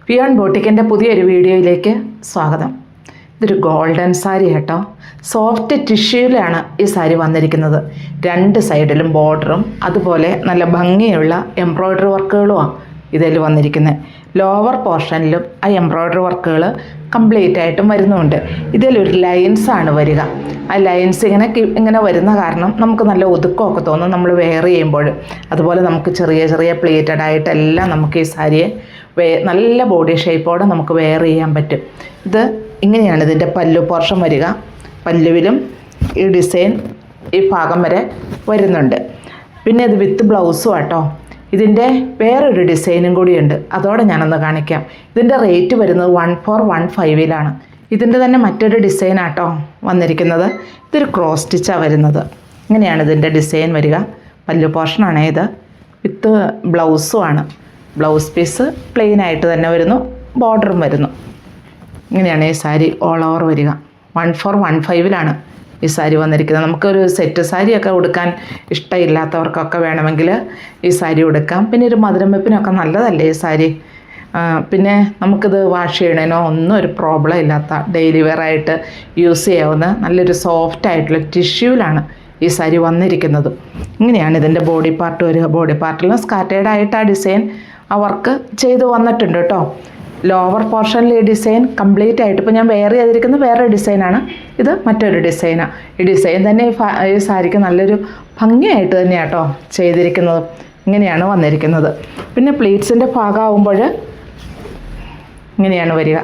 Peon ബോട്ടിക്കിൻ്റെ പുതിയൊരു വീഡിയോയിലേക്ക് സ്വാഗതം. ഇതൊരു ഗോൾഡൻ സാരി കേട്ടോ. സോഫ്റ്റ് ടിഷ്യൂവിലാണ് ഈ സാരി വന്നിരിക്കുന്നത്. രണ്ട് സൈഡിലും ബോർഡറും അതുപോലെ നല്ല ഭംഗിയുള്ള എംബ്രോയ്ഡറി വർക്കുകളുമാണ് ഇതിൽ വന്നിരിക്കുന്നത്. ലോവർ പോർഷനിലും ആ എംബ്രോയ്ഡറി വർക്കുകൾ കംപ്ലീറ്റ് ആയിട്ടും വരുന്നുണ്ട്. ഇതിലൊരു ലൈൻസാണ് വരിക. ആ ലൈൻസ് ഇങ്ങനെ വരുന്ന കാരണം നമുക്ക് നല്ല ഒതുക്കമൊക്കെ തോന്നും നമ്മൾ വെയർ ചെയ്യുമ്പോൾ. അതുപോലെ നമുക്ക് ചെറിയ ചെറിയ പ്ലേറ്റഡ് ആയിട്ടെല്ലാം നമുക്ക് ഈ സാരിയെ നല്ല ബോഡി ഷേപ്പോടെ നമുക്ക് വെയർ ചെയ്യാൻ പറ്റും. ഇത് ഇങ്ങനെയാണ് ഇതിൻ്റെ പല്ലു പോർഷൻ വരിക. പല്ലുവിലും ഈ ഡിസൈൻ ഈ ഭാഗം വരെ വരുന്നുണ്ട്. പിന്നെ ഇത് വിത്ത് ബ്ലൗസും ആട്ടോ. ഇതിൻ്റെ വേറൊരു ഡിസൈനും കൂടിയുണ്ട്, അതോടെ ഞാനൊന്ന് കാണിക്കാം. ഇതിൻ്റെ റേറ്റ് വരുന്നത് 1415 ഇതിൻ്റെ തന്നെ മറ്റൊരു ഡിസൈനാട്ടോ വന്നിരിക്കുന്നത്. ഇതൊരു ക്രോസ് സ്റ്റിച്ചാണ് വരുന്നത്. ഇങ്ങനെയാണ് ഇതിൻ്റെ ഡിസൈൻ വരിക. പല്ലു പോർഷനാണ് ഇത്. വിത്ത് ബ്ലൗസുമാണ്. ബ്ലൗസ് പീസ് പ്ലെയിൻ ആയിട്ട് തന്നെ വരുന്നു, ബോർഡറും വരുന്നു. ഇങ്ങനെയാണ് ഈ സാരി ഓൾ ഓവർ വരിക. 1415 ഈ സാരി വന്നിരിക്കുന്നത്. നമുക്കൊരു സെറ്റ് സാരിയൊക്കെ ഉടുക്കാൻ ഇഷ്ടമില്ലാത്തവർക്കൊക്കെ വേണമെങ്കിൽ ഈ സാരി ഉടുക്കാം. പിന്നെ ഒരു മധുരം വെപ്പിനൊക്കെ നല്ലതല്ലേ ഈ സാരി. പിന്നെ നമുക്കിത് വാഷ് ചെയ്യണേനോ ഒന്നും ഒരു പ്രോബ്ലം ഇല്ലാത്ത ഡെയിലി വെയർ ആയിട്ട് യൂസ് ചെയ്യാവുന്ന നല്ലൊരു സോഫ്റ്റ് ആയിട്ടുള്ള ടിഷ്യൂവിലാണ് ഈ സാരി വന്നിരിക്കുന്നത്. ഇങ്ങനെയാണ് ഇതിൻ്റെ ബോഡി പാർട്ട് വരിക. ബോഡി പാർട്ടിലും സ്കാറ്റേഡ് ആയിട്ട് ആ ഡിസൈൻ ആ വർക്ക് ചെയ്ത് വന്നിട്ടുണ്ട് കേട്ടോ. ലോവർ പോർഷനിൽ ഈ ഡിസൈൻ കംപ്ലീറ്റ് ആയിട്ട് ഇപ്പോൾ ഞാൻ വെയർ ചെയ്തിരിക്കുന്നത് വേറെ ഡിസൈനാണ്. ഇത് മറ്റൊരു ഡിസൈനാണ്. ഈ ഡിസൈൻ തന്നെ ഈ സാരിക്ക് നല്ലൊരു ഭംഗിയായിട്ട് തന്നെയാണ് കേട്ടോ ചെയ്തിരിക്കുന്നത്. ഇങ്ങനെയാണ് വന്നിരിക്കുന്നത്. പിന്നെ പ്ലീറ്റ്സിൻ്റെ ഭാഗമാകുമ്പോൾ ഇങ്ങനെയാണ് വരിക.